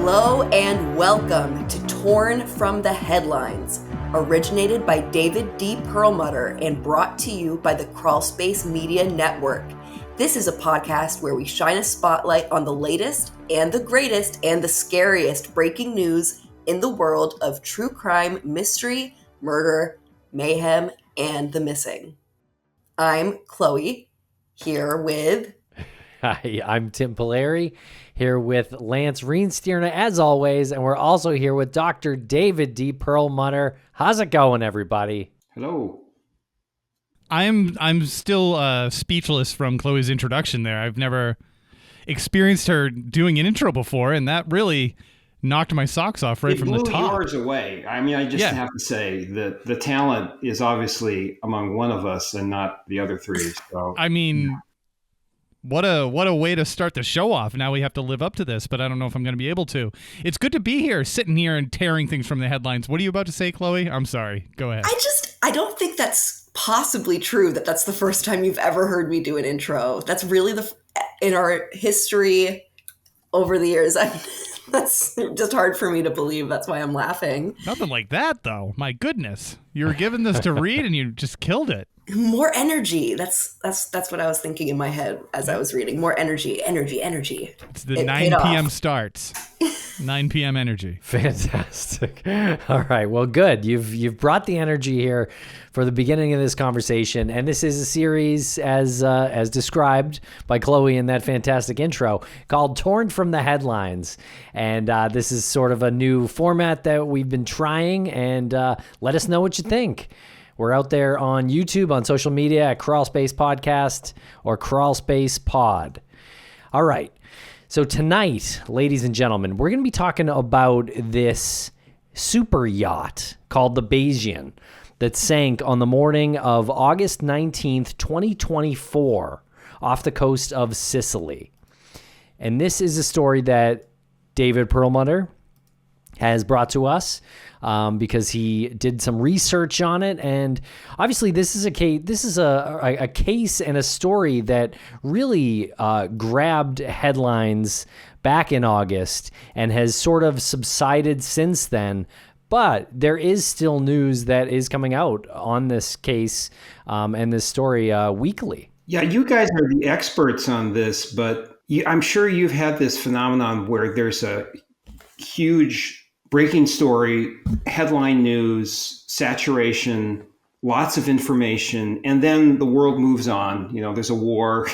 Hello and welcome to Torn from the Headlines, originated by David D. Perlmutter and brought to you by the Crawlspace Media Network. This is a podcast where we shine a spotlight on the latest and the greatest and the scariest breaking news in the world of true crime, mystery, murder, mayhem, and the missing. I'm Chloe, here with... Hi, I'm Tim Pilleri, here with Lance Reenstierna as always, and we're also here with Dr. David D. Perlmutter. How's it going, everybody? Hello. I'm still speechless from Chloe's introduction there. I've never experienced her doing an intro before, and that really knocked my socks off right from the top. It blew yours away. I mean, I just have to say that the talent is obviously among one of us and not the other three. So I mean, what a way to start the show off. Now we have to live up to this, but I don't know if I'm going to be able to. It's good to be here, sitting here and tearing things from the headlines. What are you about to say, Chloe? I'm sorry. Go ahead. I don't think that's possibly true that that's the first time you've ever heard me do an intro. That's really in our history over the years. That's just hard for me to believe. That's why I'm laughing. Nothing like that, though. My goodness. You were given this to read and you just killed it. More energy. That's what I was thinking in my head as I was reading. More energy. It's the 9 p.m. starts. 9 p.m. energy. Fantastic. All right. Well, good. You've brought the energy here for the beginning of this conversation, and this is a series as described by Chloe in that fantastic intro called "Torn from the Headlines," and this is sort of a new format that we've been trying. And let us know what you think. We're out there on YouTube, on social media at Crawlspace Podcast or Crawlspace Pod. All right. So tonight, ladies and gentlemen, we're going to be talking about this super yacht called the Bayesian that sank on the morning of August 19th, 2024 off the coast of Sicily. And this is a story that David Perlmutter has brought to us because he did some research on it, and obviously this is a case. This is a case and a story that really grabbed headlines back in August and has sort of subsided since then. But there is still news that is coming out on this case and this story weekly. Yeah, you guys are the experts on this, but I'm sure you've had this phenomenon where there's a huge breaking story, headline news, saturation, lots of information, and then the world moves on. You know, there's a war,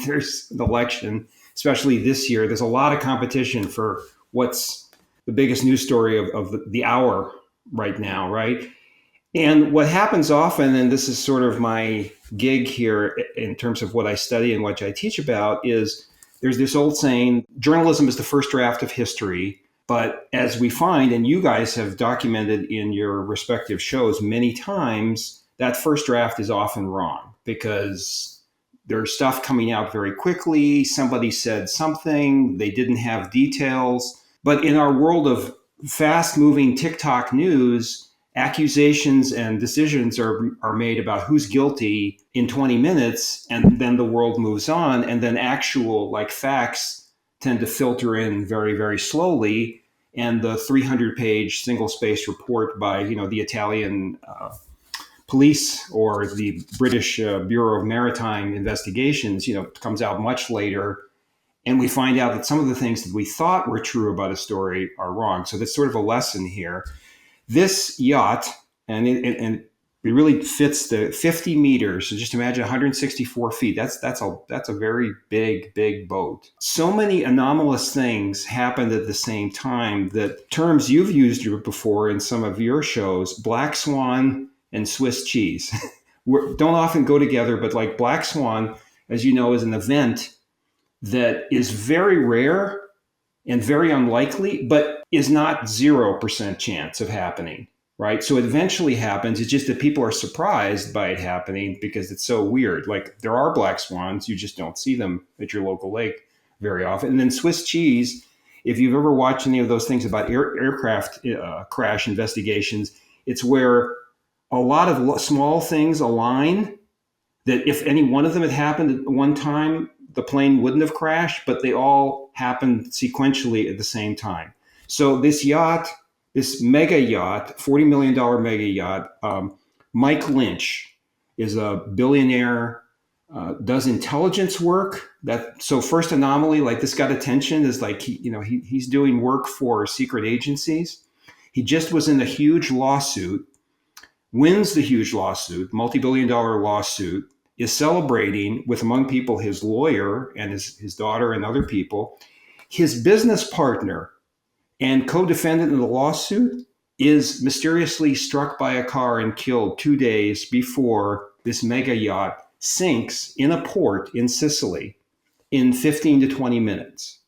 there's an election, especially this year. There's a lot of competition for what's the biggest news story of the hour right now, right? And what happens often, and this is sort of my gig here in terms of what I study and what I teach about, is there's this old saying, journalism is the first draft of history. But as we find, and you guys have documented in your respective shows many times, that first draft is often wrong because there's stuff coming out very quickly. Somebody said something, they didn't have details. But in our world of fast-moving TikTok news, accusations and decisions are made about who's guilty in 20 minutes, and then the world moves on, and then actual facts tend to filter in very, very slowly. And the 300-page single-space report by, the Italian police or the British Bureau of Maritime Investigations, comes out much later. And we find out that some of the things that we thought were true about a story are wrong. So that's sort of a lesson here. This yacht, and it really fits the 50 meters. So just imagine 164 feet. That's a very big boat. So many anomalous things happened at the same time that terms you've used before in some of your shows, black swan and Swiss cheese, don't often go together. But like black swan, as you know, is an event that is very rare and very unlikely, but is not 0% chance of happening. Right. So it eventually happens. It's just that people are surprised by it happening because it's so weird. Like there are black swans. You just don't see them at your local lake very often. And then Swiss cheese, if you've ever watched any of those things about aircraft crash investigations, it's where a lot of small things align that if any one of them had happened at one time, the plane wouldn't have crashed, but they all happened sequentially at the same time. So this yacht, this mega yacht, $40 million mega yacht, Mike Lynch is a billionaire, does intelligence work. So first anomaly, like this got attention, is like he's doing work for secret agencies. He just was in a huge lawsuit, wins the huge lawsuit, multi-billion-dollar lawsuit, is celebrating with, among people, his lawyer and his daughter and other people. His business partner and co-defendant in the lawsuit is mysteriously struck by a car and killed 2 days before this mega yacht sinks in a port in Sicily in 15 to 20 minutes.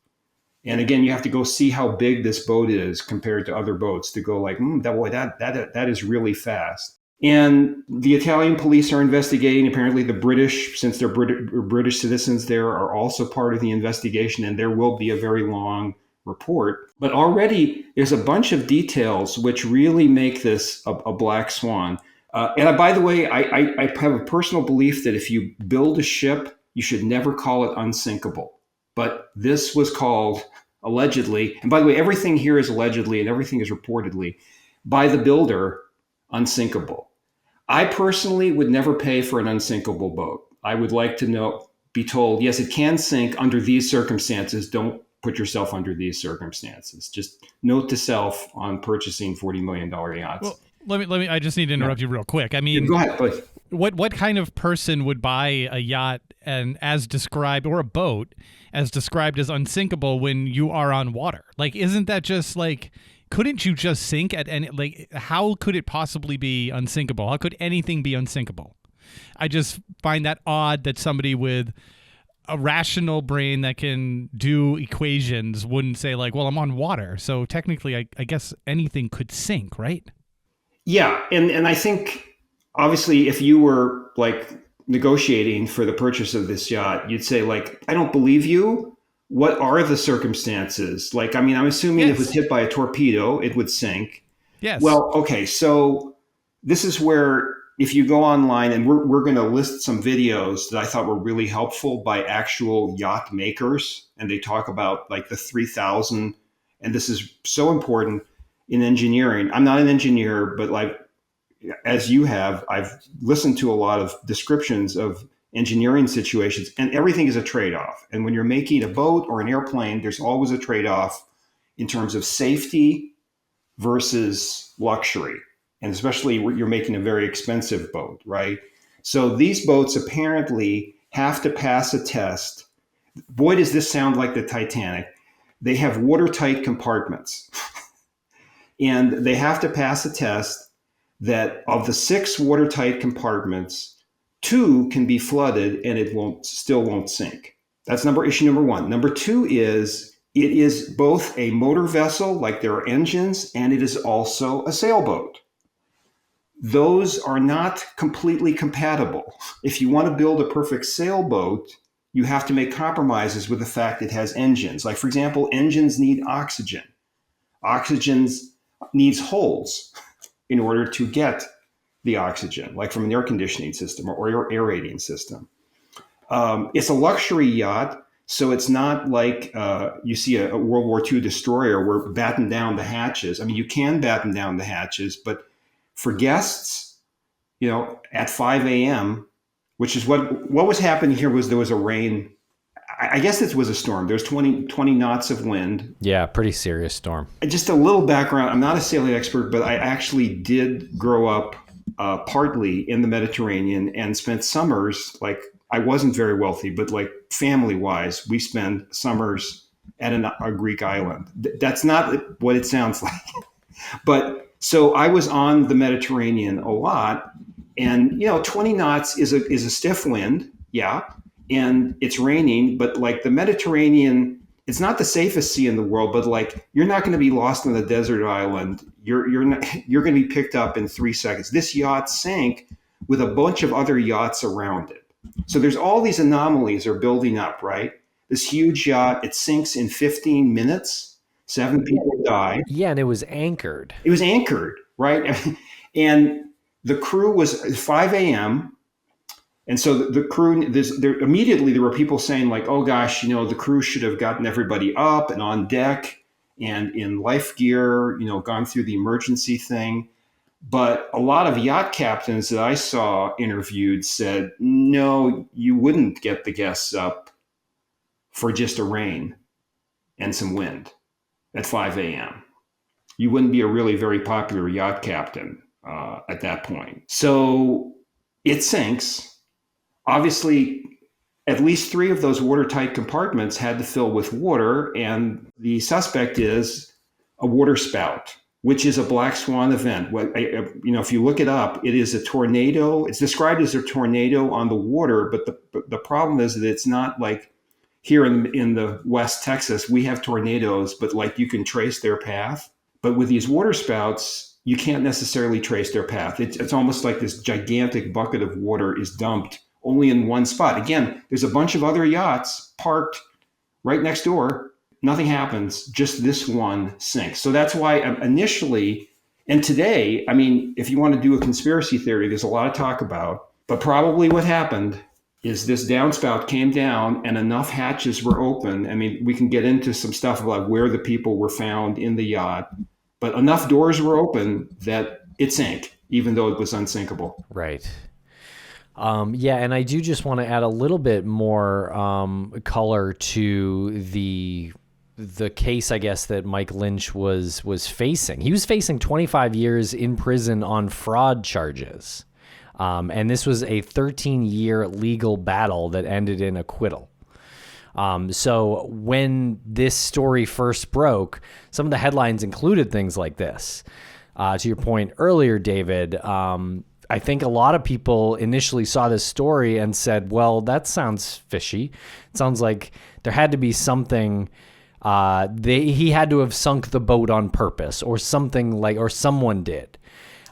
And again, you have to go see how big this boat is compared to other boats to go like, that is really fast. And the Italian police are investigating. Apparently the British, since they're British citizens there, are also part of the investigation, and there will be a very long report. But already there's a bunch of details which really make this a black swan. By the way, I have a personal belief that if you build a ship, you should never call it unsinkable. But this was called allegedly, and by the way, everything here is allegedly and everything is reportedly, by the builder, unsinkable. I personally would never pay for an unsinkable boat. I would like to be told, yes, it can sink under these circumstances. Don't put yourself under these circumstances. Just note to self on purchasing $40 million yachts. Well, let me. I just need to interrupt you real quick. I mean, go ahead, please. What kind of person would buy a yacht and as described, or a boat as described as unsinkable when you are on water? Like, isn't that just like, couldn't you just sink at any, like, how could it possibly be unsinkable? How could anything be unsinkable? I just find that odd that somebody with a rational brain that can do equations wouldn't say like, well, I'm on water, so technically I guess anything could sink, right? Yeah, and I think obviously if you were like negotiating for the purchase of this yacht, you'd say like, I don't believe you. What are the circumstances? Like, I mean, I'm assuming if it was hit by a torpedo, it would sink. Yes. Well, okay, so this is where if you go online, and we're going to list some videos that I thought were really helpful by actual yacht makers, and they talk about like the 3000, and this is so important in engineering. I'm not an engineer, but like, as you have, I've listened to a lot of descriptions of engineering situations, and everything is a trade-off. And when you're making a boat or an airplane, there's always a trade-off in terms of safety versus luxury. And especially when you're making a very expensive boat, right? So these boats apparently have to pass a test. Boy, does this sound like the Titanic. They have watertight compartments. And they have to pass a test that of the 6 watertight compartments, 2 can be flooded and it still won't sink. That's issue number 1. Number 2 is it is both a motor vessel, like there are engines, and it is also a sailboat. Those are not completely compatible. If you want to build a perfect sailboat, you have to make compromises with the fact it has engines. Like, for example, engines need oxygen. Oxygen needs holes in order to get the oxygen, like from an air conditioning system or aerating system. It's a luxury yacht, so it's not like you see a World War II destroyer where batten down the hatches. I mean, you can batten down the hatches, but for guests, at 5 a.m., which is what was happening here, was there was a rain. I guess it was a storm. There's 20 knots of wind. Yeah, pretty serious storm. Just a little background. I'm not a sailing expert, but I actually did grow up partly in the Mediterranean and spent summers, like, I wasn't very wealthy, but like family-wise, we spend summers at a Greek island. That's not what it sounds like. But so I was on the Mediterranean a lot, and 20 knots is a stiff wind, yeah, and it's raining, but like the Mediterranean, it's not the safest sea in the world, but like you're not going to be lost on a desert island. You're going to be picked up in 3 seconds. This yacht sank with a bunch of other yachts around it. So there's all these anomalies are building up, right? This huge yacht, it sinks in 15 minutes. 7 people die. Yeah, and it was anchored. It was anchored, right? And the crew was 5 a.m. And so the crew, immediately there were people saying like, oh gosh, the crew should have gotten everybody up and on deck. and in life gear, gone through the emergency thing. But a lot of yacht captains that I saw interviewed said, no, you wouldn't get the guests up for just a rain and some wind at 5 a.m. You wouldn't be a really very popular yacht captain at that point. So it sinks. Obviously, at least 3 of those watertight compartments had to fill with water, and the suspect is a water spout, which is a black swan event. If you look it up, it is a tornado. It's described as a tornado on the water, but the problem is that it's not like here in the West Texas, we have tornadoes, but like you can trace their path. But with these water spouts, you can't necessarily trace their path. It's almost like this gigantic bucket of water is dumped only in one spot. Again, there's a bunch of other yachts parked right next door. Nothing happens, just this one sinks. So that's why initially, and today, if you want to do a conspiracy theory, there's a lot of talk about, but probably what happened is this downspout came down and enough hatches were open. We can get into some stuff about where the people were found in the yacht, but enough doors were open that it sank, even though it was unsinkable. Right. And I do just want to add a little bit more color to the case, I guess, that Mike Lynch was facing. He was facing 25 years in prison on fraud charges. And this was a 13-year legal battle that ended in acquittal. So when this story first broke, some of the headlines included things like this. To your point earlier, David, I think a lot of people initially saw this story and said, well, that sounds fishy. It sounds like there had to be something. He had to have sunk the boat on purpose or something or someone did.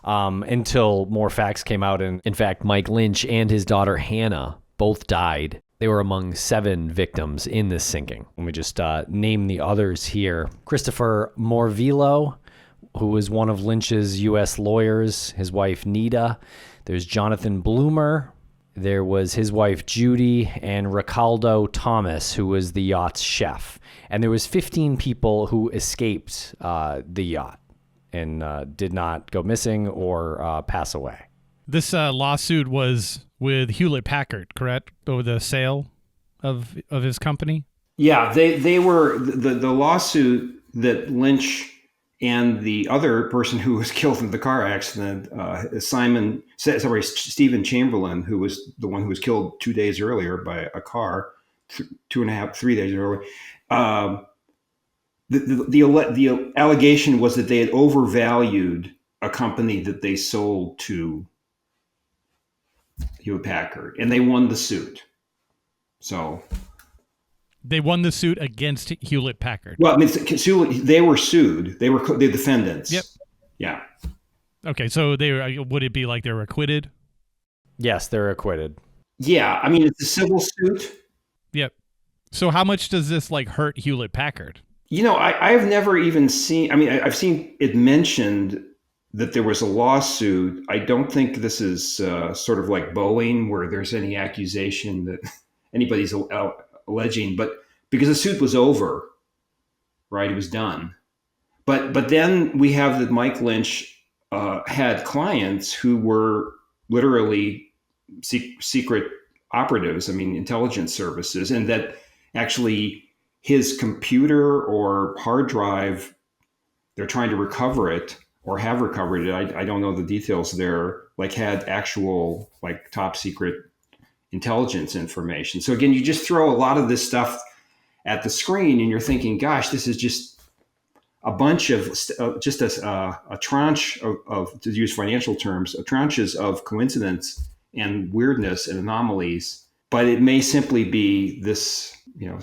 Until more facts came out. And in fact, Mike Lynch and his daughter Hannah both died. They were among 7 victims in this sinking. Let me just name the others here. Christopher Morvillo, who was one of Lynch's U.S. lawyers, his wife Nita. There's Jonathan Bloomer. There was his wife Judy, and Ricaldo Thomas, who was the yacht's chef. And there was 15 people who escaped the yacht and did not go missing or pass away. This lawsuit was with Hewlett-Packard, correct? Over the sale of his company? Yeah, they were the lawsuit that Lynch and the other person who was killed in the car accident, Stephen Chamberlain, who was the one who was killed 2 days earlier by a car, 3 days earlier. The allegation was that they had overvalued a company that they sold to Hewlett-Packard, and they won the suit. So they won the suit against Hewlett-Packard. Well, they were sued. They were the defendants. Yep. Yeah. Okay, so would it be like they were acquitted? Yes, they're acquitted. Yeah, it's a civil suit. Yep. So how much does this hurt Hewlett-Packard? I've never even seen, I've seen it mentioned that there was a lawsuit. I don't think this is sort of like Boeing where there's any accusation that anybody's alleging, but because the suit was over, right? It was done. But then we have that Mike Lynch had clients who were literally secret operatives, intelligence services, and that actually his computer or hard drive, they're trying to recover it or have recovered it. I don't know the details there, had actual top secret intelligence information. So again, you just throw a lot of this stuff at the screen and you're thinking, gosh, this is just a bunch of just a tranche of, to use financial terms, tranches of coincidence and weirdness and anomalies. But it may simply be this,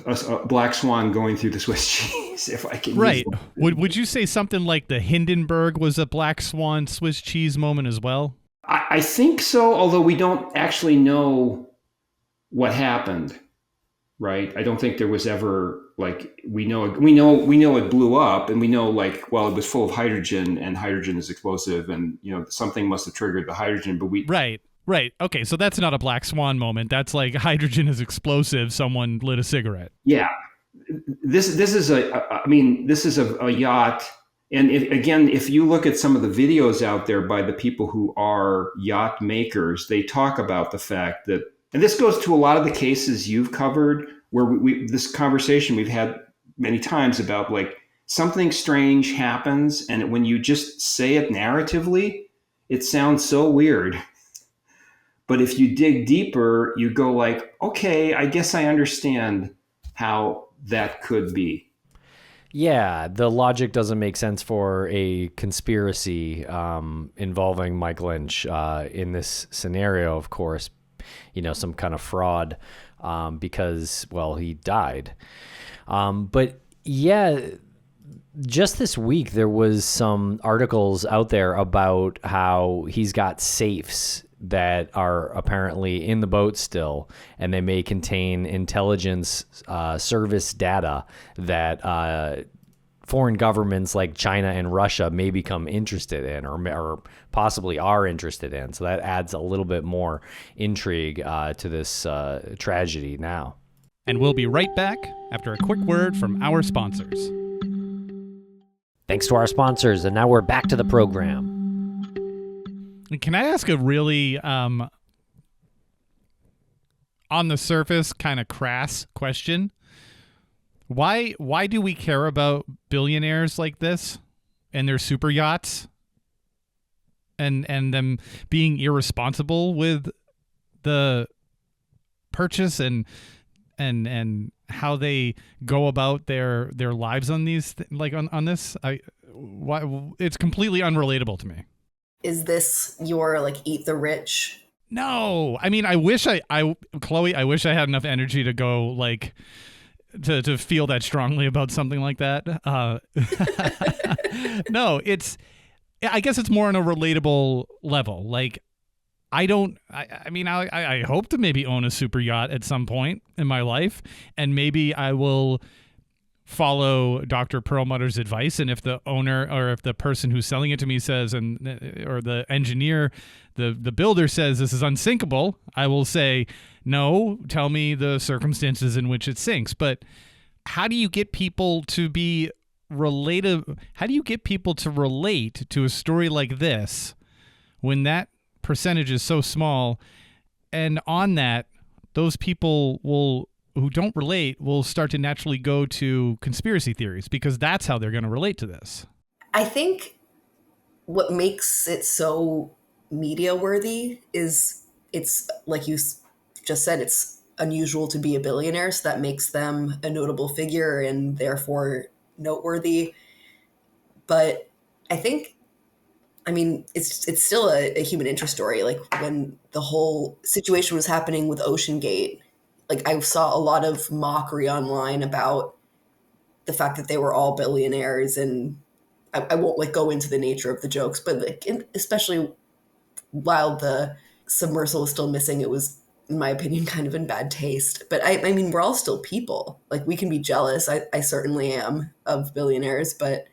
a black swan going through the Swiss cheese, if I can. Right. Would you say something like the Hindenburg was a black swan Swiss cheese moment as well? I think so, although we don't actually know what happened. Right. I don't think there was ever we know it blew up, and we know it was full of hydrogen, and hydrogen is explosive, and something must have triggered the hydrogen. But we Right. Okay. So that's not a black swan moment. That's hydrogen is explosive. Someone lit a cigarette. Yeah. this is a yacht. And if you look at some of the videos out there by the people who are yacht makers, they talk about the fact that, and this goes to a lot of the cases you've covered, where this conversation we've had many times about like something strange happens, and when you just say it narratively, it sounds so weird. But if you dig deeper, you go like, okay, I guess I understand how that could be. Yeah, the logic doesn't make sense for a conspiracy involving Mike Lynch in this scenario, of course, some kind of fraud because, well, he died. But yeah, just this week, there was some articles out there about how he's got safes that are apparently in the boat still, and they may contain intelligence service data that foreign governments like China and Russia may become interested in, or possibly are interested in. So that adds a little bit more intrigue to this tragedy now. And we'll be right back after a quick word from our sponsors. Thanks to our sponsors, and now we're back to the program. Can I ask a really, on the surface, kind of crass question? Why do we care about billionaires like this and their super yachts and them being irresponsible with the purchase and how they go about their lives on these on this? It's completely unrelatable to me. Is this your like eat the rich? No, I mean, Chloe, I wish I had enough energy to go like to feel that strongly about something like that. No, I guess it's more on a relatable level. Like, I hope to maybe own a super yacht at some point in my life, and maybe I will follow Dr. Perlmutter's advice, and if the owner or if the person who's selling it to me says, or the engineer, the builder says this is unsinkable, I will say, no, tell me the circumstances in which it sinks. But how do you get people to be relative? How do you get people to relate to a story like this when that percentage is so small? And on that, those people who don't relate will start to naturally go to conspiracy theories, because that's how they're going to relate to this. I think what makes it so media worthy is it's like you just said, it's unusual to be a billionaire. So that makes them a notable figure and therefore noteworthy. But I think, it's still a human interest story. Like when the whole situation was happening with OceanGate, like I saw a lot of mockery online about the fact that they were all billionaires, and I won't like go into the nature of the jokes, but like especially while the submersible was still missing, it was, in my opinion, kind of in bad taste. But I mean, we're all still people. Like we can be jealous. I certainly am of billionaires, but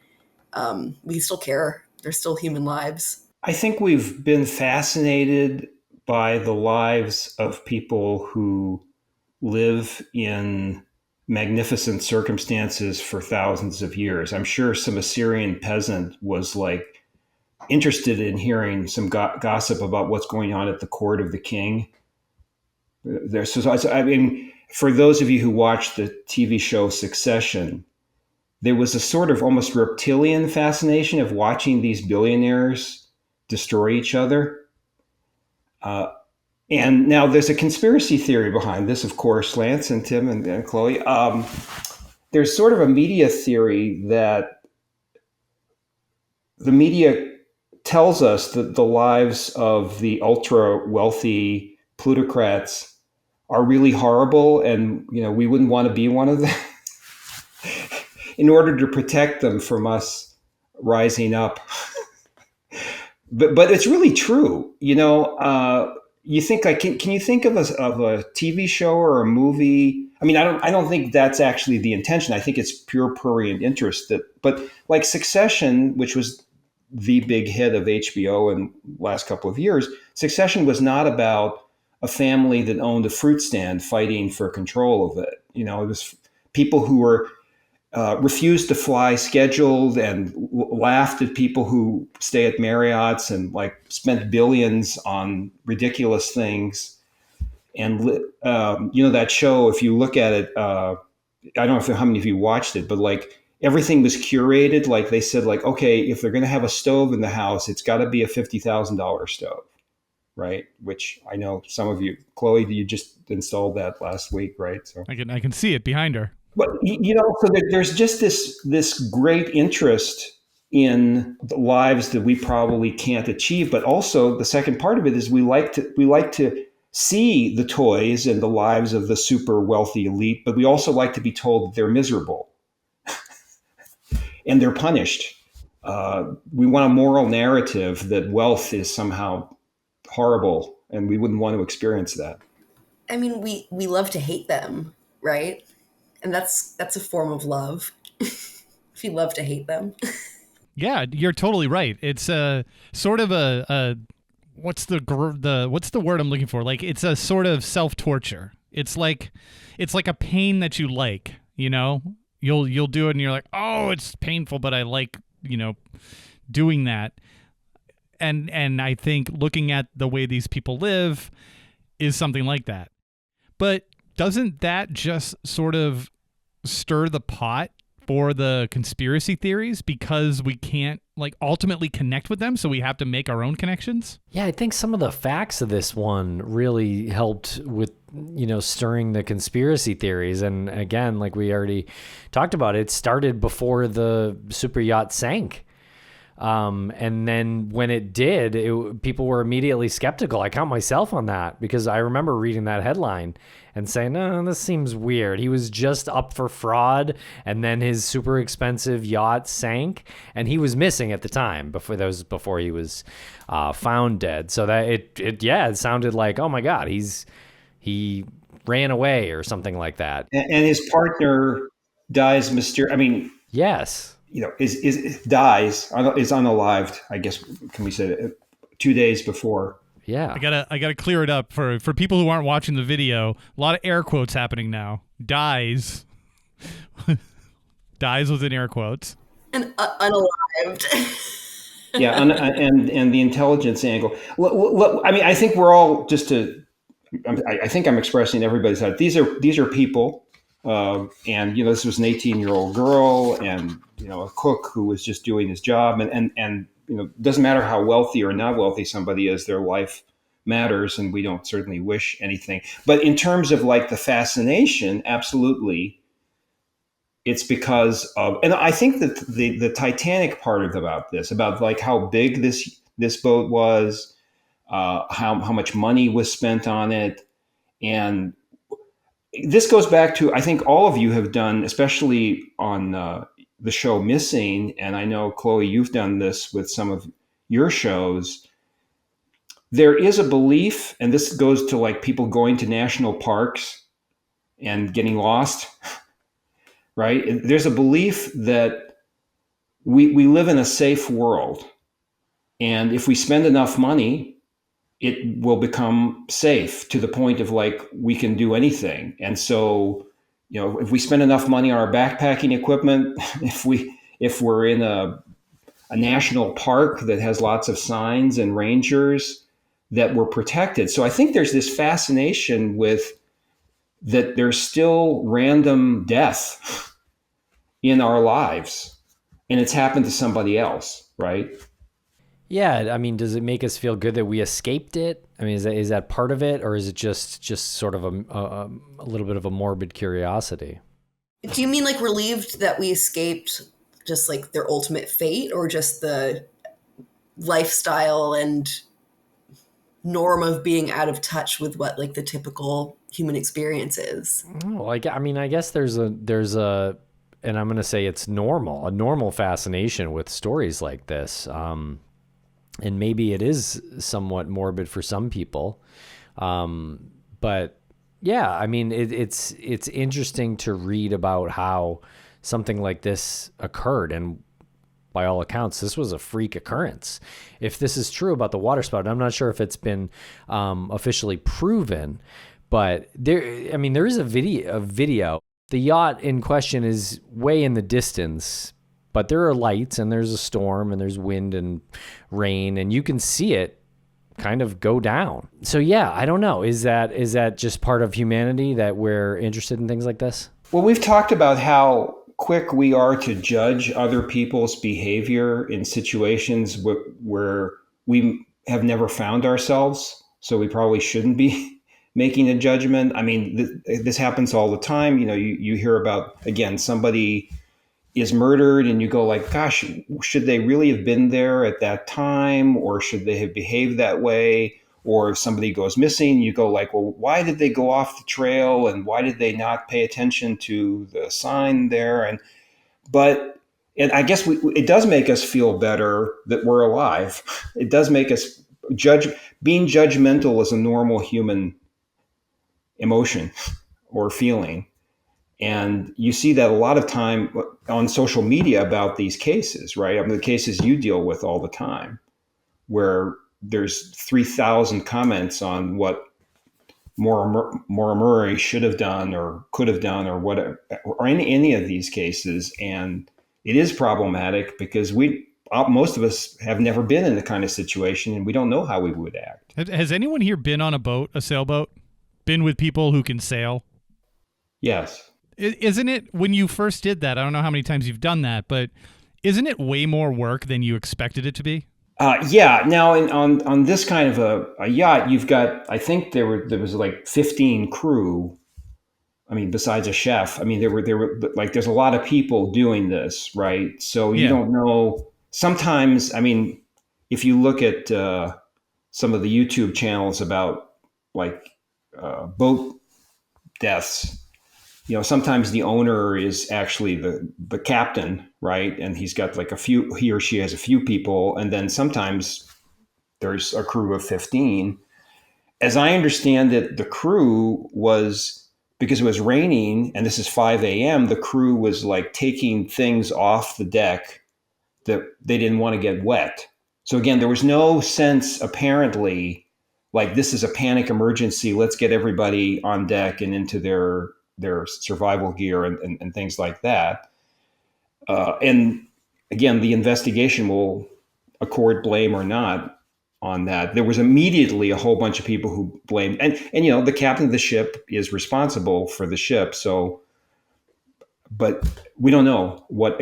we still care. They're still human lives. I think we've been fascinated by the lives of people who live in magnificent circumstances for thousands of years. I'm sure some Assyrian peasant was like interested in hearing some gossip about what's going on at the court of the king. For those of you who watched the TV show Succession, there was a sort of almost reptilian fascination of watching these billionaires destroy each other. And now there's a conspiracy theory behind this, of course, Lance and Tim and Chloe. There's sort of a media theory that the media tells us that the lives of the ultra wealthy plutocrats are really horrible, and we wouldn't want to be one of them in order to protect them from us rising up. But it's really true. You think can you think of a TV show or a movie? I mean, I don't think that's actually the intention. I think it's pure prurient interest but like Succession, which was the big hit of HBO in the last couple of years, Succession was not about a family that owned a fruit stand fighting for control of it. It was people who were refused to fly scheduled and laughed at people who stay at Marriott's and like spent billions on ridiculous things. And that show, if you look at it, I don't know how many of you watched it, but like everything was curated. Like they said, like, okay, if they're going to have a stove in the house, it's got to be a $50,000 stove, right? Which I know some of you, Chloe, you just installed that last week, right? So I can see it behind her. But so there's just this great interest in the lives that we probably can't achieve. But also the second part of it is we like to see the toys and the lives of the super wealthy elite, but we also like to be told that they're miserable and they're punished. We want a moral narrative that wealth is somehow horrible, and we wouldn't want to experience that. I mean, we love to hate them, right? And that's a form of love. If you love to hate them. Yeah, you're totally right. It's a sort of a what's the word I'm looking for? Like it's a sort of self-torture. It's like a pain that you like, you know? You'll do it and you're like, "Oh, it's painful, but I like, doing that." And I think looking at the way these people live is something like that. But doesn't that just sort of stir the pot for the conspiracy theories because we can't like ultimately connect with them, so we have to make our own connections? Yeah, I think some of the facts of this one really helped with, stirring the conspiracy theories. And again, like we already talked about, it started before the super yacht sank. And then when it did, people were immediately skeptical. I count myself on that because I remember reading that headline and saying, no, this seems weird. He was just up for fraud, and then his super expensive yacht sank, and he was missing at the time before he was found dead. So that it sounded like, oh my God, he ran away or something like that. And his partner dies mysterious. I mean, yes. Is unalived, I guess, can we say that, 2 days before. Yeah. I gotta clear it up for people who aren't watching the video. A lot of air quotes happening now. Dies. Dies was in air quotes. And unalived. Yeah, and the intelligence angle. I mean, I think we're all I think I'm expressing everybody's side. These are people. And this was an 18-year-old girl and a cook who was just doing his job, and doesn't matter how wealthy or not wealthy somebody is, their life matters, and we don't certainly wish anything. But in terms of like the fascination, absolutely, it's because of, and I think that the Titanic part about like how big this boat was, how much money was spent on it, and this goes back to, I think all of you have done, especially on the show Missing, and I know, Chloe, you've done this with some of your shows. There is a belief, and this goes to like people going to national parks and getting lost, right? There's a belief that we live in a safe world, and if we spend enough money, it will become safe to the point of like we can do anything. And so, if we spend enough money on our backpacking equipment, if we're in a national park that has lots of signs and rangers, that we're protected. So I think there's this fascination with that there's still random death in our lives, and it's happened to somebody else, right? Yeah, I mean, does it make us feel good that we escaped it? I mean, is that part of it, or is it just sort of a little bit of a morbid curiosity? Do you mean like relieved that we escaped just like their ultimate fate, or just the lifestyle and norm of being out of touch with what like the typical human experience is? Oh, I guess there's a, and I'm going to say it's a normal fascination with stories like this. And maybe it is somewhat morbid for some people. But yeah, I mean, it's interesting to read about how something like this occurred. And by all accounts, this was a freak occurrence. If this is true about the waterspout, I'm not sure if it's been officially proven, but there is a video The yacht in question is way in the distance, but there are lights and there's a storm and there's wind and rain and you can see it kind of go down. So yeah, I don't know. Is that just part of humanity that we're interested in things like this? Well, we've talked about how quick we are to judge other people's behavior in situations where we have never found ourselves. So we probably shouldn't be making a judgment. I mean, this happens all the time. You hear about, again, somebody is murdered and you go like, gosh, should they really have been there at that time? Or should they have behaved that way? Or if somebody goes missing, you go like, well, why did they go off the trail? And why did they not pay attention to the sign there? And I guess it does make us feel better that we're alive. It does make us being judgmental is a normal human emotion or feeling. And you see that a lot of time on social media about these cases, right? I mean, the cases you deal with all the time, where there's 3,000 comments on what Maura Murray should have done or could have done or whatever, or any of these cases. And it is problematic because most of us have never been in the kind of situation and we don't know how we would act. Has anyone here been on a sailboat? Been with people who can sail? Yes. Isn't it, when you first did that, I don't know how many times you've done that, but isn't it way more work than you expected it to be? Yeah. Now, on this kind of a yacht, you've got, I think there was like 15 crew. I mean, besides a chef. I mean, there were like, there's a lot of people doing this, right? So you don't know. Sometimes, I mean, if you look at some of the YouTube channels about like boat deaths, sometimes the owner is actually the captain, right? And he's got like he or she has a few people. And then sometimes there's a crew of 15. As I understand it, the crew was, because it was raining and this is 5 a.m., the crew was like taking things off the deck that they didn't want to get wet. So again, there was no sense apparently like this is a panic emergency. Let's get everybody on deck and into their survival gear and things like that. And again, the investigation will accord blame or not on that. There was immediately a whole bunch of people who blamed, and the captain of the ship is responsible for the ship. So, but we don't know what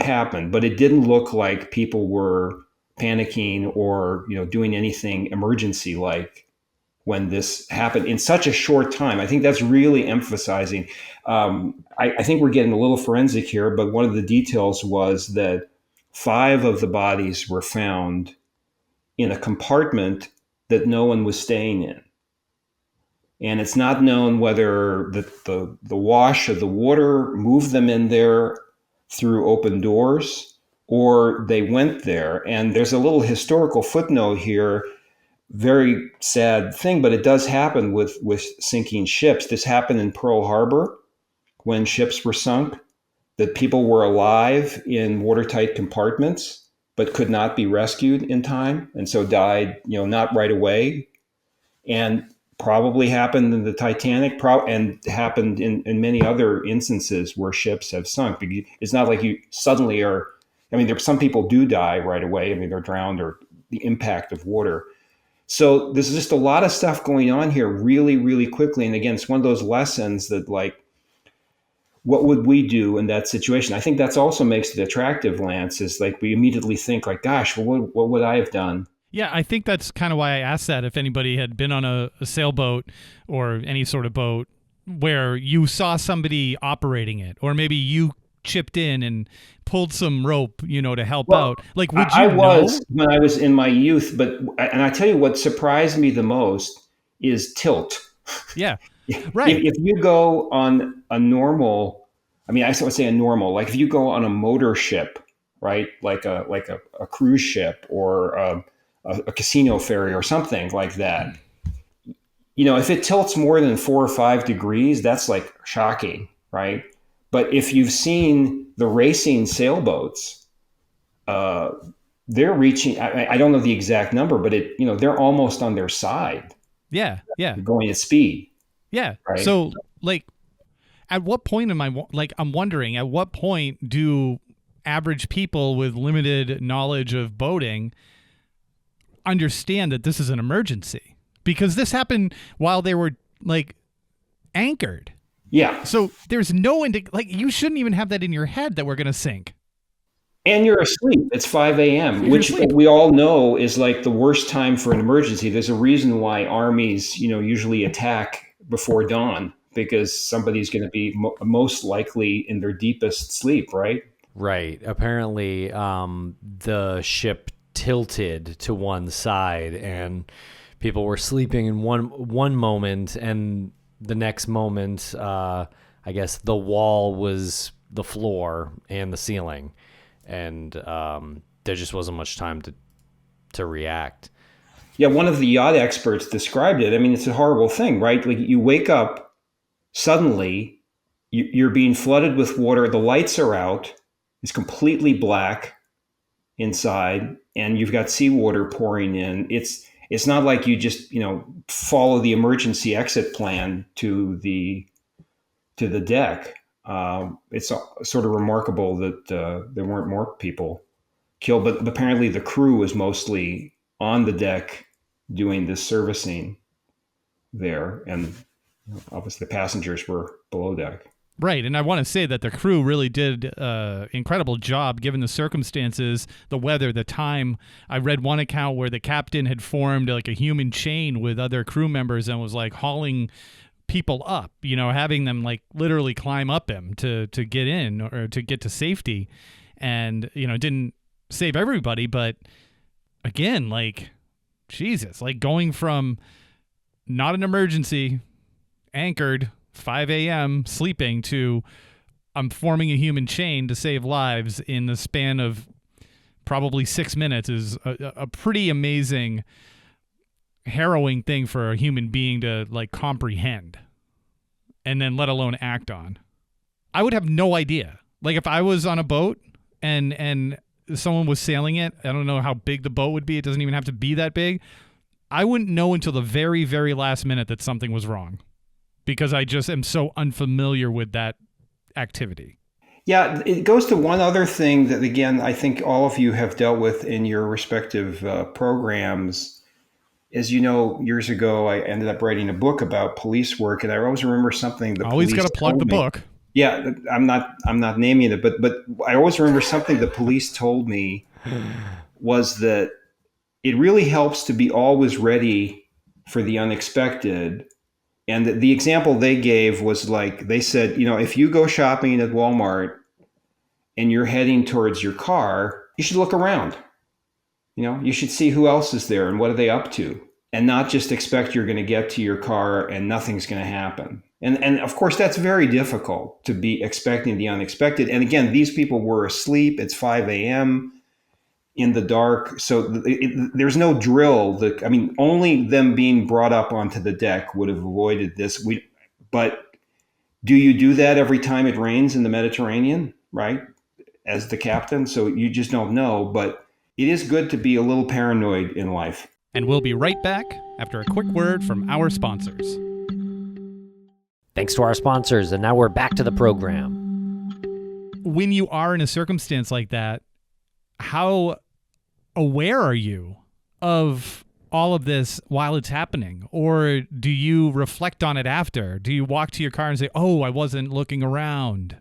happened, but it didn't look like people were panicking or, doing anything emergency like when this happened in such a short time. I think that's really emphasizing. I think we're getting a little forensic here, but one of the details was that 5 of the bodies were found in a compartment that no one was staying in. And it's not known whether the wash of the water moved them in there through open doors or they went there. And there's a little historical footnote here. Very sad thing, but it does happen with sinking ships. This happened in Pearl Harbor when ships were sunk, that people were alive in watertight compartments, but could not be rescued in time. And so died, not right away. And probably happened in the Titanic and happened in many other instances where ships have sunk. It's not like you suddenly are, some people do die right away. They're drowned or the impact of water. So there's just a lot of stuff going on here really, really quickly. And again, it's one of those lessons that like, what would we do in that situation? I think that's also makes it attractive, Lance, is like we immediately think like, gosh, well, what would I have done? Yeah, I think that's kind of why I asked that. If anybody had been on a sailboat or any sort of boat where you saw somebody operating it, or maybe you chipped in and pulled some rope, to help out. Like, would you know? I was when I was in my youth, and I tell you what surprised me the most is tilt. Yeah, right. If you go on a normal, I would say a normal, like if you go on a motor ship, right, like a cruise ship or a casino ferry or something like that, if it tilts more than 4 or 5 degrees, that's like shocking, right? But if you've seen the racing sailboats, they're reaching, I don't know the exact number, but they're almost on their side. Yeah. Going at speed. Yeah. Right? So like, At what point I'm wondering, at what point do average people with limited knowledge of boating understand that this is an emergency? Because this happened while they were like anchored. Yeah. So there's no you shouldn't even have that in your head that we're going to sink. And you're asleep. It's 5 a.m., which we all know is like the worst time for an emergency. There's a reason why armies, usually attack before dawn, because somebody's going to be most likely in their deepest sleep, right? Right. Apparently, the ship tilted to one side, and people were sleeping in one moment, and the next moment, I guess the wall was the floor and the ceiling, and there just wasn't much time to react. Yeah, one of the yacht experts described it. I mean, it's a horrible thing, right? Like you wake up suddenly, you're being flooded with water. The lights are out. It's completely black inside, and you've got seawater pouring in. It's not like you just follow the emergency exit plan to the deck. It's sort of remarkable that there weren't more people killed, but apparently the crew was mostly on the deck doing this servicing there, and obviously the passengers were below deck. Right, and I want to say that the crew really did an incredible job given the circumstances, the weather, the time. I read one account where the captain had formed like a human chain with other crew members and was like hauling people up, having them like literally climb up him to get in or to get to safety. And, didn't save everybody, but again, like, Jesus, like going from not an emergency, anchored, 5 a.m. sleeping to I'm forming a human chain to save lives in the span of probably 6 minutes is a pretty amazing, harrowing thing for a human being to like comprehend and then let alone act on. I would have no idea. Like if I was on a boat and someone was sailing it, I don't know how big the boat would be. It doesn't even have to be that big. I wouldn't know until the very, very last minute that something was wrong, because I just am so unfamiliar with that activity. Yeah, it goes to one other thing that, again, I think all of you have dealt with in your respective programs. As you know, years ago, I ended up writing a book about police work, and I always remember something the always police got to plug the book. Yeah, I'm not naming it, but I always remember something the police told me was that it really helps to be always ready for the unexpected. And the example they gave was like, they said, if you go shopping at Walmart and you're heading towards your car, you should look around. You should see who else is there and what are they up to, and not just expect you're going to get to your car and nothing's going to happen. And of course, that's very difficult to be expecting the unexpected. And again, these people were asleep. It's 5 a.m. in the dark. So there's no drill. Only them being brought up onto the deck would have avoided this. But do you do that every time it rains in the Mediterranean, right? As the captain? So you just don't know. But it is good to be a little paranoid in life. And we'll be right back after a quick word from our sponsors. Thanks to our sponsors, and now we're back to the program. When you are in a circumstance like that, how aware are you of all of this while it's happening? Or do you reflect on it after? Do you walk to your car and say, "Oh, I wasn't looking around"?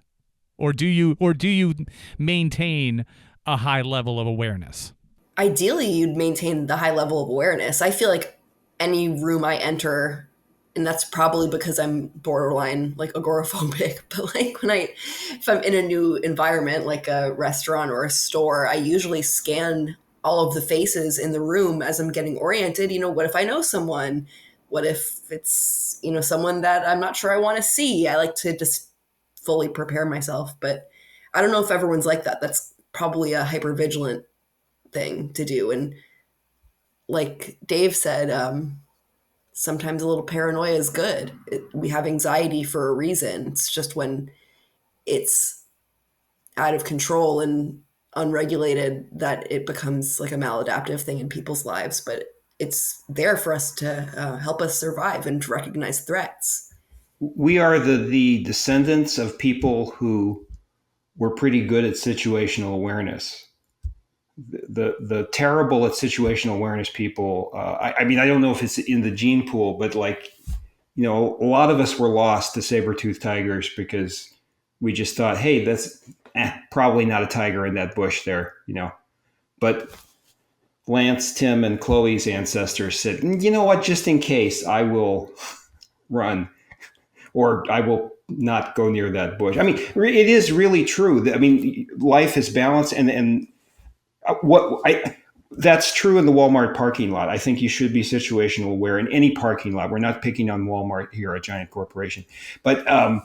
Or do you maintain a high level of awareness? Ideally, you'd maintain the high level of awareness. I feel like any room I enter, and that's probably because I'm borderline like agoraphobic, but like if I'm in a new environment, like a restaurant or a store, I usually scan all of the faces in the room as I'm getting oriented. What if I know someone? What if it's, someone that I'm not sure I want to see? I like to just fully prepare myself, but I don't know if everyone's like that. That's probably a hypervigilant thing to do. And like Dave said, sometimes a little paranoia is good. We have anxiety for a reason. It's just when it's out of control and unregulated that it becomes like a maladaptive thing in people's lives. But it's there for us to help us survive and to recognize threats. We are the descendants of people who were pretty good at situational awareness. The terrible at situational awareness people. I mean, I don't know if it's in the gene pool, but like, a lot of us were lost to saber-toothed tigers because we just thought, hey, that's probably not a tiger in that bush there, But Lance, Tim, and Chloe's ancestors said, you know what, just in case, I will run, or I will not go near that bush. I mean, it is really true. I mean, life is balanced, and that's true in the Walmart parking lot. I think you should be situational aware in any parking lot. We're not picking on Walmart here, a giant corporation, but on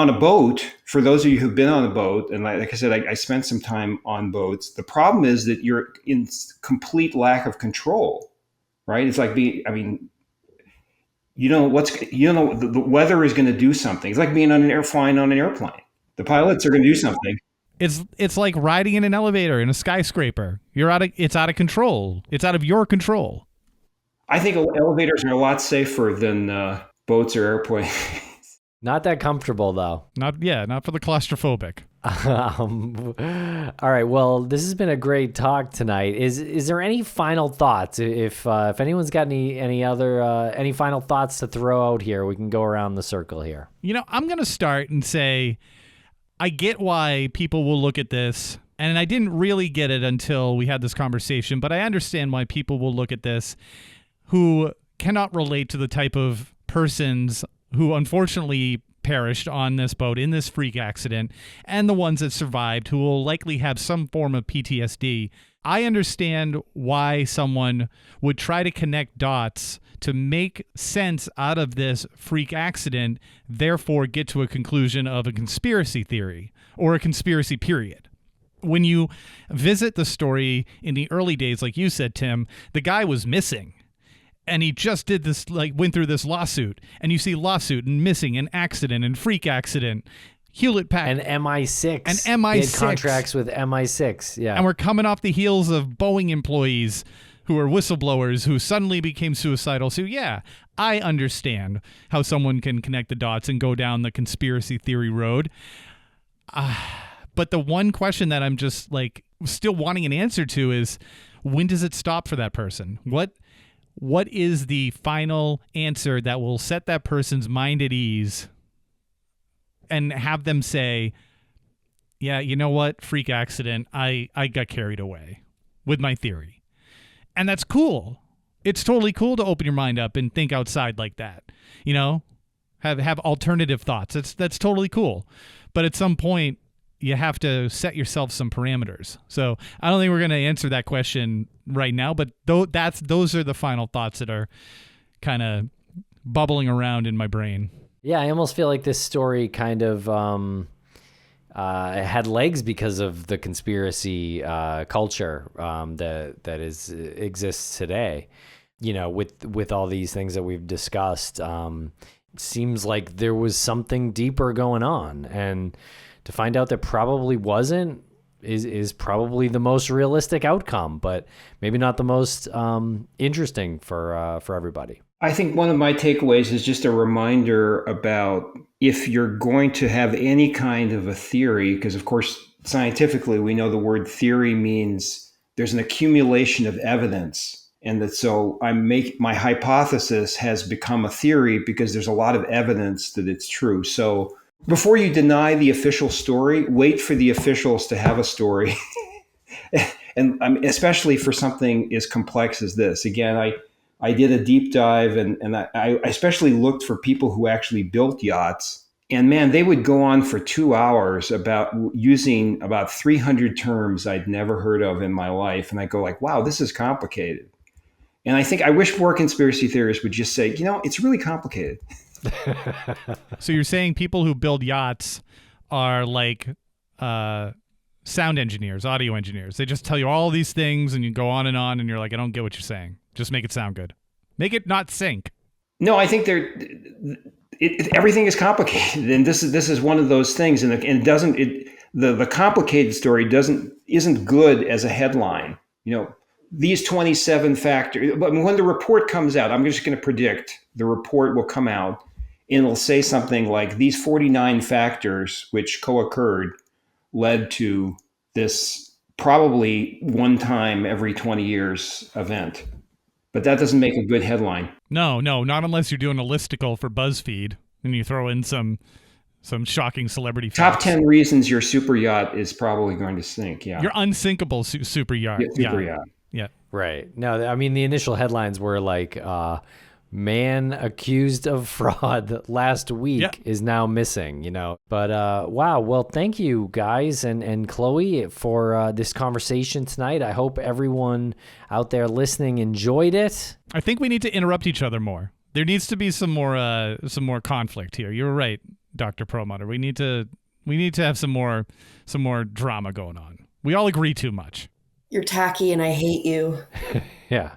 a boat, for those of you who've been on a boat, and like I said, I spent some time on boats. The problem is that you're in complete lack of control, right? It's like the weather is going to do something. It's like being flying on an airplane. The pilots are going to do something. It's like riding in an elevator in a skyscraper. It's out of control. It's out of your control. I think elevators are a lot safer than boats or airplanes. Not that comfortable, though. Not for the claustrophobic. All right. Well, this has been a great talk tonight. Is there any final thoughts? If anyone's got any final thoughts to throw out here, we can go around the circle here. I'm going to start and say, I get why people will look at this, and I didn't really get it until we had this conversation, but I understand why people will look at this who cannot relate to the type of persons who unfortunately perished on this boat in this freak accident, and the ones that survived who will likely have some form of PTSD. I understand why someone would try to connect dots to make sense out of this freak accident, therefore get to a conclusion of a conspiracy theory or a conspiracy period. When you visit the story in the early days, like you said, Tim, the guy was missing. And he just did this, went through this lawsuit, and you see lawsuit and missing and accident and freak accident, Hewlett-Packard. And MI6. And MI6. He had contracts with MI6, yeah. And we're coming off the heels of Boeing employees who are whistleblowers who suddenly became suicidal. So yeah, I understand how someone can connect the dots and go down the conspiracy theory road. But the one question that I'm just still wanting an answer to is, when does it stop for that person? What is the final answer that will set that person's mind at ease and have them say, yeah, you know what? Freak accident. I got carried away with my theory. And that's cool. It's totally cool to open your mind up and think outside like that. Have alternative thoughts. That's totally cool. But at some point, you have to set yourself some parameters. So I don't think we're going to answer that question right now, but those are the final thoughts that are kind of bubbling around in my brain. Yeah, I almost feel like this story kind of had legs because of the conspiracy culture that exists today. With all these things that we've discussed, seems like there was something deeper going on, and to find out that probably wasn't is probably the most realistic outcome, but maybe not the most interesting for everybody. I think one of my takeaways is just a reminder about, if you're going to have any kind of a theory, because of course scientifically we know the word theory means there's an accumulation of evidence, and that so my hypothesis has become a theory because there's a lot of evidence that it's true. So before you deny the official story, wait for the officials to have a story. And especially for something as complex as this. Again, I did a deep dive, and I especially looked for people who actually built yachts. And man, they would go on for 2 hours about using about 300 terms I'd never heard of in my life. And I go wow, this is complicated. And I wish more conspiracy theorists would just say, it's really complicated. So you're saying people who build yachts are like sound engineers, audio engineers. They just tell you all these things and you go on, and you're like, I don't get what you're saying. Just make it sound good. Make it not sink. No, I think everything is complicated, and this is one of those things, and it doesn't. The complicated story isn't good as a headline. These 27 factors. But when the report comes out, I'm just going to predict the report will come out. and it'll say something like these 49 factors which co-occurred led to this probably one time every 20 years event. But that doesn't make a good headline. No, not unless you're doing a listicle for BuzzFeed and you throw in some shocking celebrity Top facts. 10 reasons your super yacht is probably going to sink. Yeah. Your unsinkable super yacht. Super yacht. Yeah. Right. No, I mean, the initial headlines were like, man accused of fraud last week is now missing, But wow, well, thank you guys and Chloe for this conversation tonight. I hope everyone out there listening enjoyed it. I think we need to interrupt each other more. There needs to be some more conflict here. You're right, Dr. Perlmutter. We need to have some more drama going on. We all agree too much. You're tacky and I hate you. Yeah.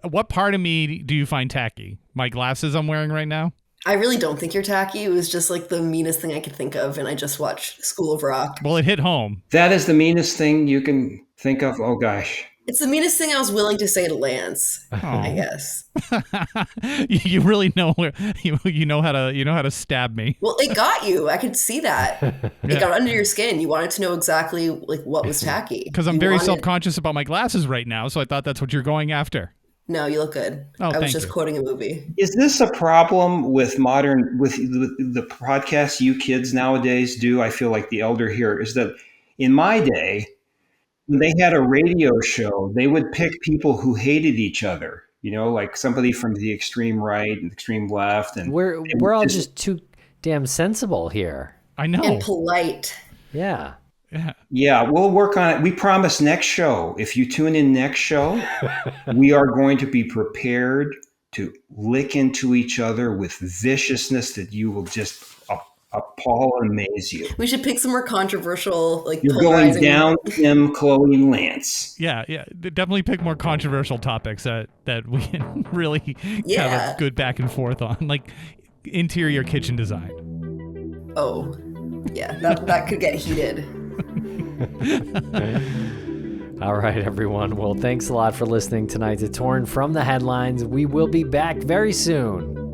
What part of me do you find tacky? My glasses I'm wearing right now? I really don't think you're tacky. It was just like the meanest thing I could think of, and I just watched School of Rock. Well, it hit home. That is the meanest thing you can think of? Oh, gosh. It's the meanest thing I was willing to say to Lance, I guess. You really know where you know how to stab me. Well, it got you. I could see that. It got under your skin. You wanted to know exactly like what was tacky. Because I'm very self-conscious about my glasses right now, so I thought that's what you're going after. No, you look good. Oh, I was just quoting a movie. Is this a problem with the podcasts you kids nowadays do? I feel like the elder here is that in my day, when they had a radio show, they would pick people who hated each other, like somebody from the extreme right and extreme left. And we're all just too damn sensible here. I know. And polite. Yeah. Yeah, we'll work on it. We promise next show, if you tune in next show, we are going to be prepared to lick into each other with viciousness that you will just appall and amaze you. We should pick some more controversial, like you're going down Tim, Chloe, Lance. Yeah. Definitely pick more controversial topics that we can really have a good back and forth on, like interior kitchen design. Oh, yeah, that could get heated. All right, everyone. Well, thanks a lot for listening tonight to Torn from the Headlines. We will be back very soon.